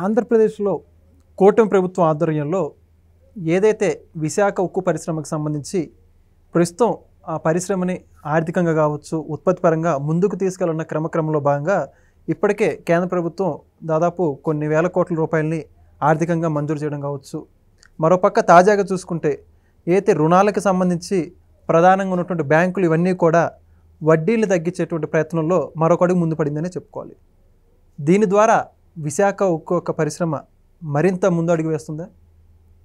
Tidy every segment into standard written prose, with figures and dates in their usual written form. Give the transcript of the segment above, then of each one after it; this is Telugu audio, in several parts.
ఆంధ్రప్రదేశ్లో కూటమి ప్రభుత్వం ఆధ్వర్యంలో ఏదైతే విశాఖ ఉక్కు పరిశ్రమకు సంబంధించి ప్రస్తుతం ఆ పరిశ్రమని ఆర్థికంగా కావచ్చు ఉత్పత్తి పరంగా ముందుకు తీసుకెళ్లన్న క్రమక్రమంలో భాగంగా ఇప్పటికే కేంద్ర ప్రభుత్వం దాదాపు కొన్ని వేల కోట్ల రూపాయలని ఆర్థికంగా మంజూరు చేయడం కావచ్చు. మరోపక్క తాజాగా చూసుకుంటే ఏదైతే రుణాలకు సంబంధించి ప్రధానంగా ఉన్నటువంటి బ్యాంకులు ఇవన్నీ కూడా వడ్డీలు తగ్గించేటువంటి ప్రయత్నంలో మరొక అడుగు ముందు పడిందనే చెప్పుకోవాలి. దీని ద్వారా విశాఖ ఉక్కు ఒక పరిశ్రమ మరింత ముందు అడుగు వేస్తుందా?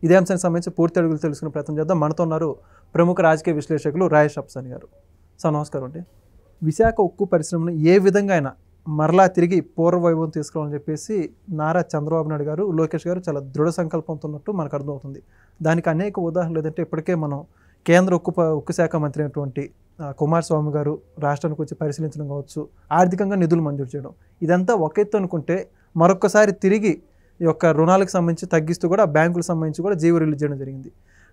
ఇదే అంశానికి సంబంధించి పూర్తి అడుగులు తెలుసుకునే ప్రయత్నం చేద్దాం. మనతో ఉన్నారు ప్రముఖ రాజకీయ విశ్లేషకులు రాయేష్ అఫ్సాని గారు. సార్ నమస్కారం అండి. విశాఖ ఉక్కు పరిశ్రమను ఏ విధంగా అయినా మరలా తిరిగి పూర్వ వైభవం తీసుకురావాలని చెప్పేసి నారా చంద్రబాబు నాయుడు గారు, లోకేష్ గారు చాలా దృఢ సంకల్పంతో ఉన్నట్టు మనకు అర్థమవుతుంది. దానికి అనేక ఉదాహరణలు ఏదంటే ఇప్పటికే మనం కేంద్ర ఉక్కు శాఖ మంత్రి అయినటువంటి కుమారస్వామి గారు రాష్ట్రానికి వచ్చి పరిశీలించడం కావచ్చు, ఆర్థికంగా నిధులు మంజూరు చేయడం, ఇదంతా ఒక ఎత్తు అనుకుంటే మరొకసారి తిరిగి ఈ యొక్క రుణాలకు సంబంధించి తగ్గిస్తూ కూడా బ్యాంకులకు సంబంధించి కూడా జీవో రిలీజ్ చేయడం జరిగింది.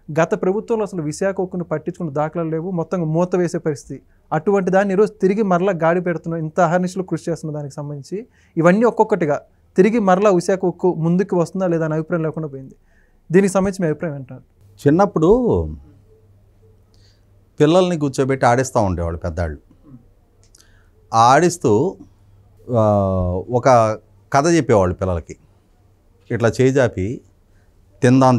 గత ప్రభుత్వంలో అసలు విశాఖ ఉక్కును పట్టించుకున్న దాఖలాలు లేవు, మొత్తంగా మూత వేసే పరిస్థితి. అటువంటి దాన్ని ఈరోజు తిరిగి మరలా గాడి పెడుతున్న, ఇంత అహర్నిశలు కృషి చేస్తున్న దానికి సంబంధించి ఇవన్నీ ఒక్కొక్కటిగా తిరిగి మరలా విశాఖ ఉక్కు ముందుకు వస్తుందా లేదా అనే అభిప్రాయం లేకుండా పోయింది. దీనికి సంబంధించి మీ అభిప్రాయం ఏంటారు? చిన్నప్పుడు పిల్లల్ని కూర్చోబెట్టి ఆడిస్తూ ఉండేవాళ్ళు పెద్దాళ్ళు. ఆడిస్తూ ఒక కథ చెప్పేవాళ్ళు పిల్లలకి. ఇట్లా చేజాపి తిందాం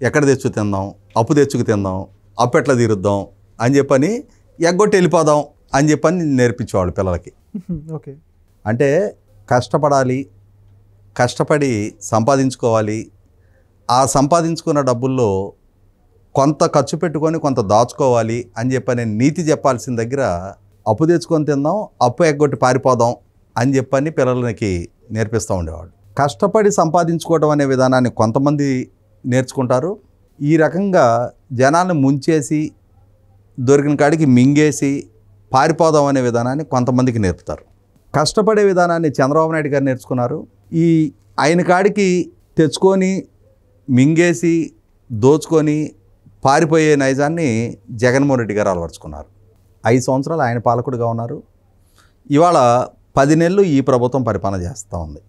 ఎక్కడ తెచ్చు తిందాం, అప్పు తెచ్చుకు తిందాం, అప్పు ఎట్లా తీరుద్దాం అని చెప్పని ఎగ్గొట్టి వెళ్ళిపోదాం అని చెప్పని నేర్పించేవాళ్ళు పిల్లలకి. ఓకే, అంటే కష్టపడాలి, కష్టపడి సంపాదించుకోవాలి, ఆ సంపాదించుకున్న డబ్బుల్లో కొంత ఖర్చు పెట్టుకొని కొంత దాచుకోవాలి అని చెప్పని నీతి చెప్పాల్సిన దగ్గర అప్పు తెచ్చుకొని తిందాం, అప్పు ఎగ్గొట్టి పారిపోదాం అని చెప్పని పిల్లలకి నేర్పిస్తూ ఉండేవాడు. కష్టపడి సంపాదించుకోవడం అనే విధానాన్ని కొంతమంది నేర్చుకుంటారు. ఈ రకంగా జనాన్ని ముంచేసి దొరికిన కాడికి మింగేసి పారిపోదాం అనే విధానాన్ని కొంతమందికి నేర్పుతారు. కష్టపడే విధానాన్ని చంద్రబాబు నాయుడు గారు నేర్చుకున్నారు. ఈ ఆయన కాడికి తెచ్చుకొని మింగేసి దోచుకొని పారిపోయే నైజాన్ని జగన్మోహన్ రెడ్డి గారు అలవర్చుకున్నారు. 5 సంవత్సరాలు ఆయన పాలకుడిగా ఉన్నారు. ఇవాళ 10 నెలలు ఈ ప్రభుత్వం పరిపాలన చేస్తూ ఉంది.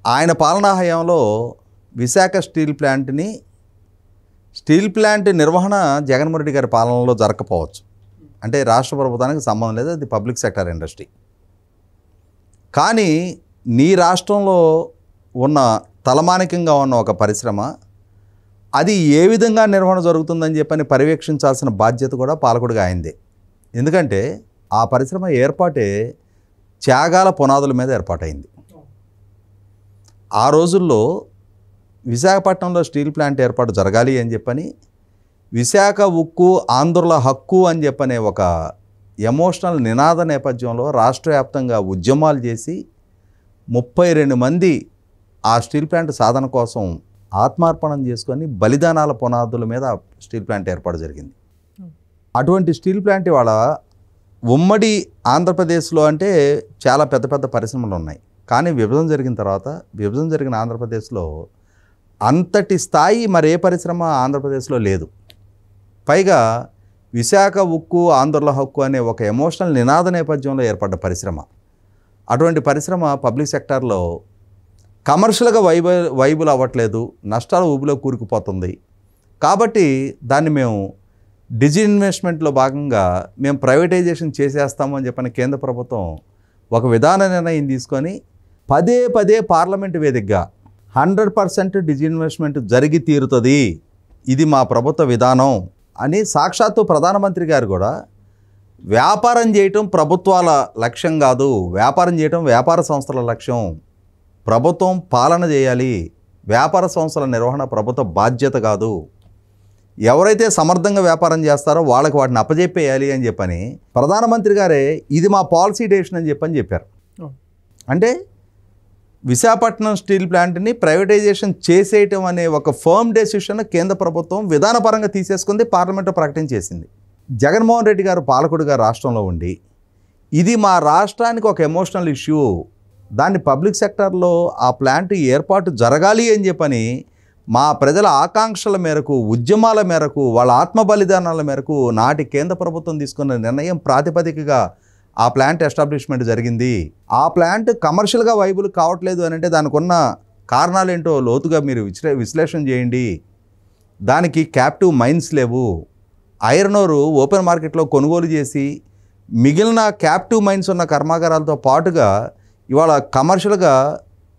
ఆయన పాలనా హయాంలో విశాఖ స్టీల్ ప్లాంట్ నిర్వహణ జగన్మోహన్ రెడ్డి గారి పాలనలో జరగకపోవచ్చు. అంటే రాష్ట్ర ప్రభుత్వానికి సంబంధం లేదు, అది పబ్లిక్ సెక్టర్ ఇండస్ట్రీ. కానీ నీ రాష్ట్రంలో ఉన్న తలమానికంగా ఉన్న ఒక పరిశ్రమ అది ఏ విధంగా నిర్వహణ జరుగుతుందని చెప్పని పర్యవేక్షించాల్సిన బాధ్యత కూడా పాలకుడిగా అయిందే. ఎందుకంటే ఆ పరిశ్రమ ఏర్పాటే త్యాగాల పునాదుల మీద ఏర్పాటైంది. ఆ రోజుల్లో విశాఖపట్నంలో స్టీల్ ప్లాంట్ ఏర్పాటు జరగాలి అని చెప్పని విశాఖ ఉక్కు ఆంధ్రుల హక్కు అని చెప్పనే ఒక ఎమోషనల్ నినాద నేపథ్యంలో రాష్ట్ర వ్యాప్తంగా ఉద్యమాలు చేసి 32 మంది ఆ స్టీల్ ప్లాంట్ సాధన కోసం ఆత్మార్పణం చేసుకొని బలిదానాల పునాదుల మీద స్టీల్ ప్లాంట్ ఏర్పాటు జరిగింది. అటువంటి స్టీల్ ప్లాంట్ ఇవాళ ఉమ్మడి ఆంధ్రప్రదేశ్లో అంటే చాలా పెద్ద పెద్ద పరిశ్రమలు ఉన్నాయి. కానీ విభజన జరిగిన తర్వాత, విభజన జరిగిన ఆంధ్రప్రదేశ్లో అంతటి స్థాయి మరే పరిశ్రమ ఆంధ్రప్రదేశ్లో లేదు. పైగా విశాఖ ఉక్కు ఆంధ్రుల హక్కు అనే ఒక ఎమోషనల్ నినాద నేపథ్యంలో ఏర్పడ్డ పరిశ్రమ. అటువంటి పరిశ్రమ పబ్లిక్ సెక్టార్లో కమర్షియల్గా వైబుల్ అవ్వట్లేదు, నష్టాల ఊబిలో కూరుకుపోతుంది. కాబట్టి దాన్ని మేము డిజిన్వెస్ట్మెంట్లో భాగంగా మేము ప్రైవేటైజేషన్ చేసేస్తాము అని చెప్పని కేంద్ర ప్రభుత్వం ఒక విధాన నిర్ణయం తీసుకొని పదే పార్లమెంటు వేదికగా 100% డిజిన్వెస్ట్మెంట్ జరిగి తీరుతుంది, ఇది మా ప్రభుత్వ విధానం అని సాక్షాత్తు ప్రధానమంత్రి గారు కూడా వ్యాపారం చేయటం ప్రభుత్వాల లక్ష్యం కాదు, వ్యాపారం చేయటం వ్యాపార సంస్థల లక్ష్యం, ప్రభుత్వం పాలన చేయాలి, వ్యాపార సంస్థల నిర్వహణ ప్రభుత్వ బాధ్యత కాదు, ఎవరైతే సమర్థంగా వ్యాపారం చేస్తారో వాళ్ళకి వాటిని అప్పజెప్పేయాలి అని చెప్పని ప్రధానమంత్రి గారే ఇది మా పాలసీ డెసిషన్ అని చెప్పారు. అంటే విశాఖపట్నం స్టీల్ ప్లాంట్ని ప్రైవేటైజేషన్ చేసేయటం అనే ఒక ఫర్మ్ డెసిషన్ కేంద్ర ప్రభుత్వం విధానపరంగా తీసేసుకుంది, పార్లమెంట్లో ప్రకటన చేసింది. జగన్మోహన్ రెడ్డి గారు పాలకుడిగా రాష్ట్రంలో ఉండి ఇది మా రాష్ట్రానికి ఒక ఎమోషనల్ ఇష్యూ, దాన్ని పబ్లిక్ సెక్టార్లో ఆ ప్లాంట్ ఏర్పాటు జరగాలి అని చెప్పని మా ప్రజల ఆకాంక్షల మేరకు, ఉద్యమాల మేరకు, వాళ్ళ ఆత్మ బలిదానాల మేరకు నాటి కేంద్ర ప్రభుత్వం తీసుకున్న నిర్ణయం ప్రాతిపదికగా ఆ ప్లాంట్ ఎస్టాబ్లిష్మెంట్ జరిగింది. ఆ ప్లాంట్ కమర్షియల్గా వైబుల్ కావట్లేదు అని అంటే దానికి ఉన్న కారణాలు ఏంటో లోతుగా మీరు విశ్లేషణ చేయండి. దానికి క్యాప్టివ్ మైన్స్ లేవు. ఐరన్ ఓర్ ఓపెన్ మార్కెట్లో కొనుగోలు చేసి మిగిలిన క్యాప్టివ్ మైన్స్ ఉన్న కర్మాగారాలతో పాటుగా ఇవాళ కమర్షియల్గా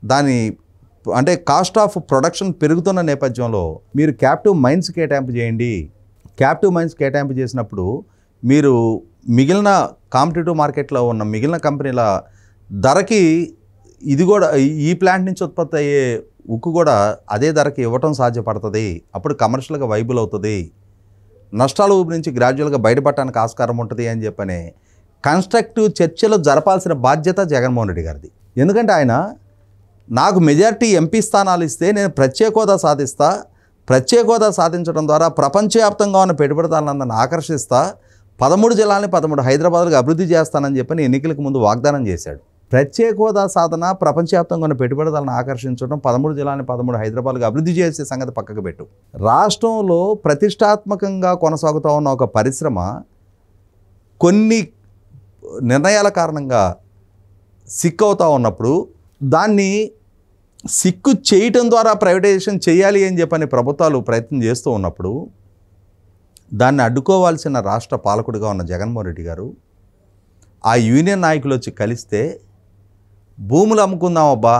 దాని అంటే కాస్ట్ ఆఫ్ ప్రొడక్షన్ పెరుగుతున్న నేపథ్యంలో మీరు క్యాప్టివ్ మైన్స్ కేటాయింపు చేయండి. క్యాప్టివ్ మైన్స్ కేటాయింపు చేసినప్పుడు మీరు మిగిలిన కాంపిటేటివ్ మార్కెట్లో ఉన్న మిగిలిన కంపెనీల ధరకి ఇది కూడా ఈ ప్లాంట్ నుంచి ఉత్పత్తి అయ్యే ఉక్కు కూడా అదే ధరకి ఇవ్వటం సాధ్యపడుతుంది. అప్పుడు కమర్షియల్గా వైబుల్ అవుతుంది. నష్టాల ఊబి నుంచి గ్రాడ్యువల్గా బయటపడటానికి ఆస్కారం ఉంటుంది అని చెప్పని కన్స్ట్రక్టివ్ చర్చలు జరపాల్సిన బాధ్యత జగన్మోహన్ రెడ్డి గారిది. ఎందుకంటే ఆయన నాకు మెజారిటీ ఎంపీ స్థానాలు ఇస్తే నేను ప్రత్యేక హోదా సాధిస్తా, ప్రత్యేక హోదా సాధించడం ద్వారా ప్రపంచవ్యాప్తంగా ఉన్న పెట్టుబడిదారులందరిని ఆకర్షిస్తా, 13 జిల్లాలని 13 హైదరాబాద్లకు అభివృద్ధి చేస్తానని చెప్పని ఎన్నికలకు ముందు వాగ్దానం చేశాడు. ప్రత్యేక హోదా సాధన, ప్రపంచవ్యాప్తంగా ఉన్న పెట్టుబడిదారులను ఆకర్షించడం, 13 జిల్లాలని 13 హైదరాబాద్లకు అభివృద్ధి చేసే సంగతి పక్కకు పెట్టు. రాష్ట్రంలో ప్రతిష్టాత్మకంగా కొనసాగుతూ ఉన్న ఒక పరిశ్రమ కొన్ని నిర్ణయాల కారణంగా సిక్ అవుతూ ఉన్నప్పుడు దాన్ని సిక్కు చేయటం ద్వారా ప్రైవేటైజేషన్ చేయాలి అని చెప్పని ప్రభుత్వాలు ప్రయత్నం చేస్తూ ఉన్నప్పుడు దాన్ని అడ్డుకోవాల్సిన రాష్ట్ర పాలకుడిగా ఉన్న జగన్మోహన్ రెడ్డి గారు ఆ యూనియన్ నాయకులు వచ్చి కలిస్తే భూములు అమ్ముకుందాం అబ్బా,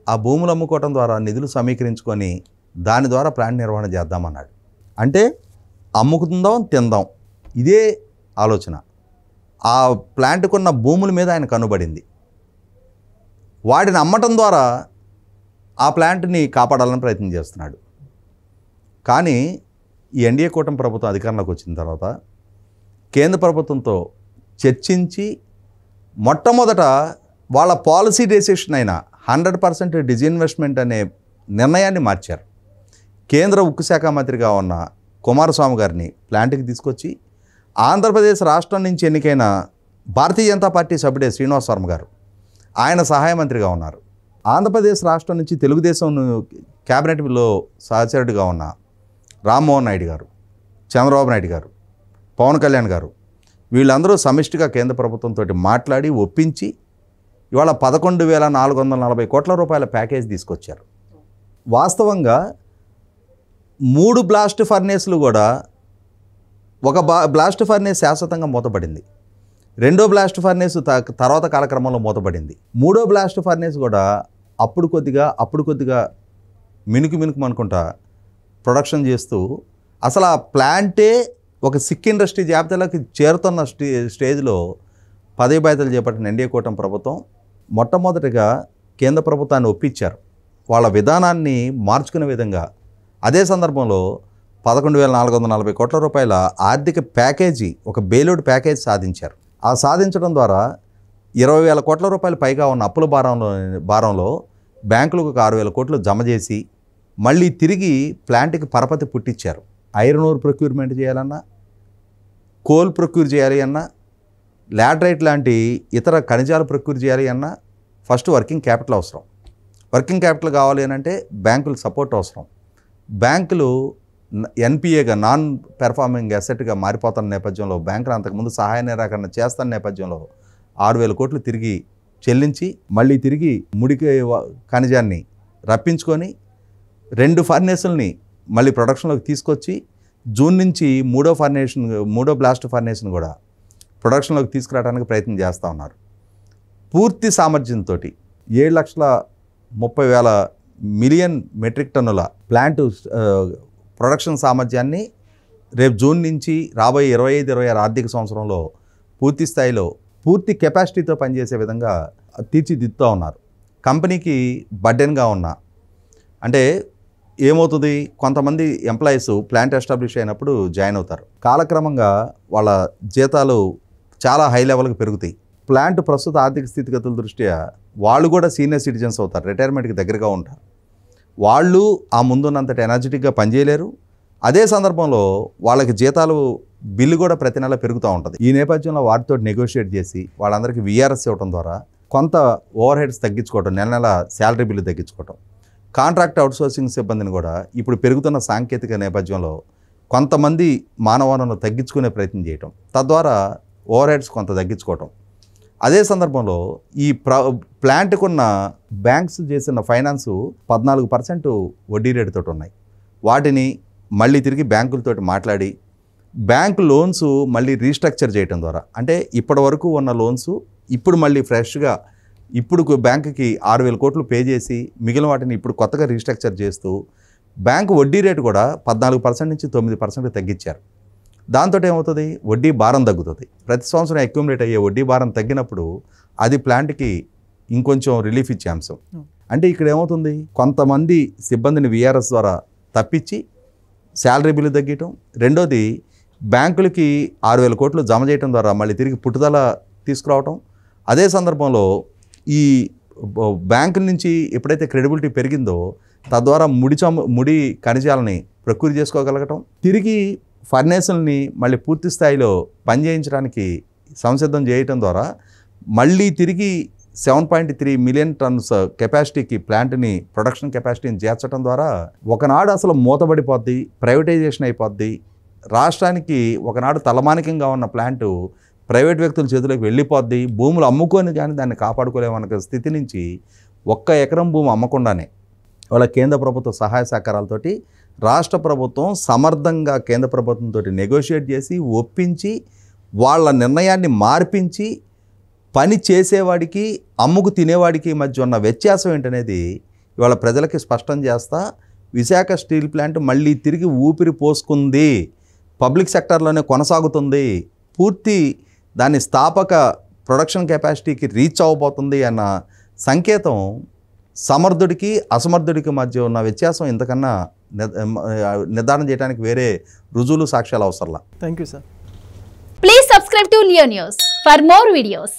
ఆ భూములు అమ్ముకోవటం ద్వారా నిధులు సమీకరించుకొని దాని ద్వారా ప్లాంట్ నిర్వహణ చేద్దామన్నాడు. అంటే అమ్ముకుందాం తిందాం ఇదే ఆలోచన. ఆ ప్లాంట్కున్న భూముల మీద ఆయన కనుబడింది. వాటిని అమ్మటం ద్వారా ఆ ప్లాంట్ని కాపాడాలని ప్రయత్నం చేస్తున్నాడు. కానీ ఈ ఎన్డీఏ కూటమి ప్రభుత్వం అధికారంలోకి వచ్చిన తర్వాత కేంద్ర ప్రభుత్వంతో చర్చించి మొట్టమొదట వాళ్ళ పాలసీ డెసిషన్ అయిన 100% డిజిన్వెస్ట్మెంట్ అనే నిర్ణయాన్ని మార్చారు. కేంద్ర ఉక్కు శాఖ మంత్రిగా ఉన్న కుమారస్వామి గారిని ప్లాంట్కి తీసుకొచ్చి ఆంధ్రప్రదేశ్ రాష్ట్రం నుంచి ఎన్నికైన భారతీయ జనతా పార్టీ సభ్యుడే శ్రీనివాస్ వర్మ గారు ఆయన సహాయ మంత్రిగా ఉన్నారు. ఆంధ్రప్రదేశ్ రాష్ట్రం నుంచి తెలుగుదేశం క్యాబినెట్లో సహచరుడిగా ఉన్న రామ్మోహన్ నాయుడు గారు, చంద్రబాబు నాయుడు గారు, పవన్ కళ్యాణ్ గారు వీళ్ళందరూ సమిష్టిగా కేంద్ర ప్రభుత్వంతో మాట్లాడి ఒప్పించి ఇవాళ 11,440 కోట్ల రూపాయల ప్యాకేజ్ తీసుకొచ్చారు. వాస్తవంగా 3 బ్లాస్ట్ ఫర్నేస్లు కూడా ఒక బ్లాస్ట్ ఫర్నేస్ శాశ్వతంగా మూతపడింది, రెండో బ్లాస్ట్ ఫర్నేస్ తర్వాత కాలక్రమంలో మూతపడింది, మూడో బ్లాస్ట్ ఫర్నేస్ కూడా అప్పుడు కొద్దిగా మినుకు అనుకుంటా ప్రొడక్షన్ చేస్తూ అసలు ఆ ప్లాంటే ఒక సిక్ ఇండస్ట్రీ జాబితాలోకి చేరుతున్న స్టేజ్లో పదవి బాధ్యతలు చేపట్టిన ఎన్డీఏ కూటమి ప్రభుత్వం మొట్టమొదటిగా కేంద్ర ప్రభుత్వాన్ని ఒప్పించారు వాళ్ళ విధానాన్ని మార్చుకునే విధంగా. అదే సందర్భంలో 11,440 కోట్ల రూపాయల ఆర్థిక ప్యాకేజీ, ఒక బెయిల్అవుట్ ప్యాకేజ్ సాధించారు. ఆ సాధించడం ద్వారా 20,000 కోట్ల రూపాయలు పైగా ఉన్న అప్పుల భారంలో బ్యాంకులకు 6,000 కోట్లు జమ చేసి మళ్ళీ తిరిగి ప్లాంట్కి పరపతి పుట్టించారు. ఐరన్ ఓర్ ప్రొక్యూర్మెంట్ చేయాలన్నా, కోల్ ప్రొక్యూర్ చేయాలి అన్నా, లాటరైట్ లాంటి ఇతర ఖనిజాలు ప్రొక్యూర్ చేయాలి అన్నా ఫస్ట్ వర్కింగ్ క్యాపిటల్ అవసరం. వర్కింగ్ క్యాపిటల్ కావాలి అని అంటే బ్యాంకుల సపోర్ట్ అవసరం. బ్యాంకులు ఎన్పిఏగా నాన్ పెర్ఫార్మింగ్ అసెట్గా మారిపోతున్న నేపథ్యంలో బ్యాంకులు అంతకుముందు సహాయ నిరాకరణ చేస్తున్న నేపథ్యంలో 6,000 కోట్లు తిరిగి చెల్లించి మళ్ళీ తిరిగి ముడికి ఖనిజాన్ని రప్పించుకొని 2 ఫర్నేసుల్ని మళ్ళీ ప్రొడక్షన్లోకి తీసుకొచ్చి జూన్ నుంచి మూడో బ్లాస్ట్ ఫర్నేస్ని కూడా ప్రొడక్షన్లోకి తీసుకురావడానికి ప్రయత్నం చేస్తూ ఉన్నారు. పూర్తి సామర్థ్యంతో 7,30,000 మిలియన్ మెట్రిక్ టన్నుల ప్లాంట్ ప్రొడక్షన్ సామర్థ్యాన్ని రేపు జూన్ నుంచి రాబోయే 25-26 ఆర్థిక సంవత్సరంలో పూర్తి స్థాయిలో పూర్తి కెపాసిటీతో పనిచేసే విధంగా తీర్చిదిద్దుతూ ఉన్నారు. కంపెనీకి బర్డెన్గా ఉన్న అంటే ఏమవుతుంది, కొంతమంది ఎంప్లాయీస్ ప్లాంట్ ఎస్టాబ్లిష్ అయినప్పుడు జాయిన్ అవుతారు. కాలక్రమంగా వాళ్ళ జీతాలు చాలా హై లెవెల్కి పెరుగుతాయి. ప్లాంట్ ప్రస్తుత ఆర్థిక స్థితిగతుల దృష్ట్యా వాళ్ళు కూడా సీనియర్ సిటిజన్స్ అవుతారు, రిటైర్మెంట్కి దగ్గరగా ఉంటారు. వాళ్ళు ఆ ముందున్నంతటి ఎనర్జెటిక్గా పనిచేయలేరు. అదే సందర్భంలో వాళ్ళకి జీతాలు బిల్లు కూడా ప్రతి నెల పెరుగుతూ ఉంటుంది. ఈ నేపథ్యంలో వాటితో నెగోషియేట్ చేసి వాళ్ళందరికీ విఆర్ఎస్ ఇవ్వడం ద్వారా కొంత ఓవర్ హెడ్స్ తగ్గించుకోవటం, నెల శాలరీ బిల్లు తగ్గించుకోవటం, కాంట్రాక్ట్ అవుట్సోర్సింగ్ సిబ్బందిని కూడా ఇప్పుడు పెరుగుతున్న సాంకేతిక నేపథ్యంలో కొంతమంది మానవ వనరులను తగ్గించుకునే ప్రయత్నం చేయటం, తద్వారా ఓవర్ హెడ్స్ కొంత తగ్గించుకోవటం, అదే సందర్భంలో ఈ ప్లాంట్కున్న బ్యాంక్స్ చేసిన ఫైనాన్సు 14% వడ్డీ రేటుతో ఉన్నాయి. వాటిని మళ్ళీ తిరిగి బ్యాంకులతోటి మాట్లాడి బ్యాంక్ లోన్స్ మళ్ళీ రీస్ట్రక్చర్ చేయడం ద్వారా, అంటే ఇప్పటి వరకు ఉన్న లోన్స్ ఇప్పుడు మళ్ళీ ఫ్రెష్గా ఇప్పుడు బ్యాంకుకి 6,000 కోట్లు పే చేసి మిగిలిన వాటిని ఇప్పుడు కొత్తగా రీస్ట్రక్చర్ చేస్తూ బ్యాంకు వడ్డీ రేటు కూడా 14% నుంచి 9% తగ్గించారు. దాంతో ఏమవుతుంది, వడ్డీ భారం తగ్గుతుంది. ప్రతి సంవత్సరం అక్యుములేట్ అయ్యే వడ్డీ భారం తగ్గినప్పుడు అది ప్లాంట్కి ఇంకొంచెం రిలీఫ్ ఇచ్చే అంశం. అంటే ఇక్కడ ఏమవుతుంది, కొంతమంది సిబ్బందిని విఆర్ఎస్ ద్వారా తప్పించి శాలరీ బిల్లు తగ్గించడం, రెండోది బ్యాంకులకి 6,000 కోట్లు జమ చేయడం ద్వారా మళ్ళీ తిరిగి పుట్టుదల తీసుకురావటం. అదే సందర్భంలో ఈ బ్యాంకుల నుంచి ఎప్పుడైతే క్రెడిబిలిటీ పెరిగిందో తద్వారా ముడి ఖనిజాలని ప్రకృతి చేసుకోగలగటం, తిరిగి ఫర్నేసుల్ని మళ్ళీ పూర్తి స్థాయిలో పనిచేయించడానికి సంసిద్ధం చేయటం ద్వారా మళ్ళీ తిరిగి 7.3 మిలియన్ టన్స్ కెపాసిటీకి ప్లాంట్ని ప్రొడక్షన్ కెపాసిటీని చేర్చడం ద్వారా ఒకనాడు అసలు మూతబడిపోద్ది, ప్రైవేటైజేషన్ అయిపోద్ది. రాష్ట్రానికి ఒకనాడు తలమానికంగా ఉన్న ప్లాంటు ప్రైవేట్ వ్యక్తుల చేతిలోకి వెళ్ళిపోద్ది. భూములు అమ్ముకొని కానీ దాన్ని కాపాడుకోలేమన్న స్థితి నుంచి 1 ఎకరం భూమి అమ్మకుండానే వాళ్ళ కేంద్ర ప్రభుత్వ సహాయ సహకారాలతోటి రాష్ట్ర ప్రభుత్వం సమర్థంగా కేంద్ర ప్రభుత్వంతో నెగోషియేట్ చేసి ఒప్పించి వాళ్ళ నిర్ణయాన్ని మార్పించి పని చేసేవాడికి అమ్ముకు తినేవాడికి మధ్య ఉన్న వ్యత్యాసం ఏంటనేది ఇవాళ ప్రజలకి స్పష్టం చేస్తా విశాఖ స్టీల్ ప్లాంట్ మళ్ళీ తిరిగి ఊపిరి పోసుకుంది, పబ్లిక్ సెక్టార్లోనే కొనసాగుతుంది, పూర్తి దాని స్థాపక ప్రొడక్షన్ కెపాసిటీకి రీచ్ అవ్వబోతుంది అన్న సంకేతం. సమర్థుడికి అసమర్థుడికి మధ్య ఉన్న వ్యత్యాసం ఇంతకన్నా నిర్ధారణ చేయడానికి వేరే రుజువులు సాక్ష్యాలు అవసరంలా. Thank you sir. Please subscribe to Leo News for more videos.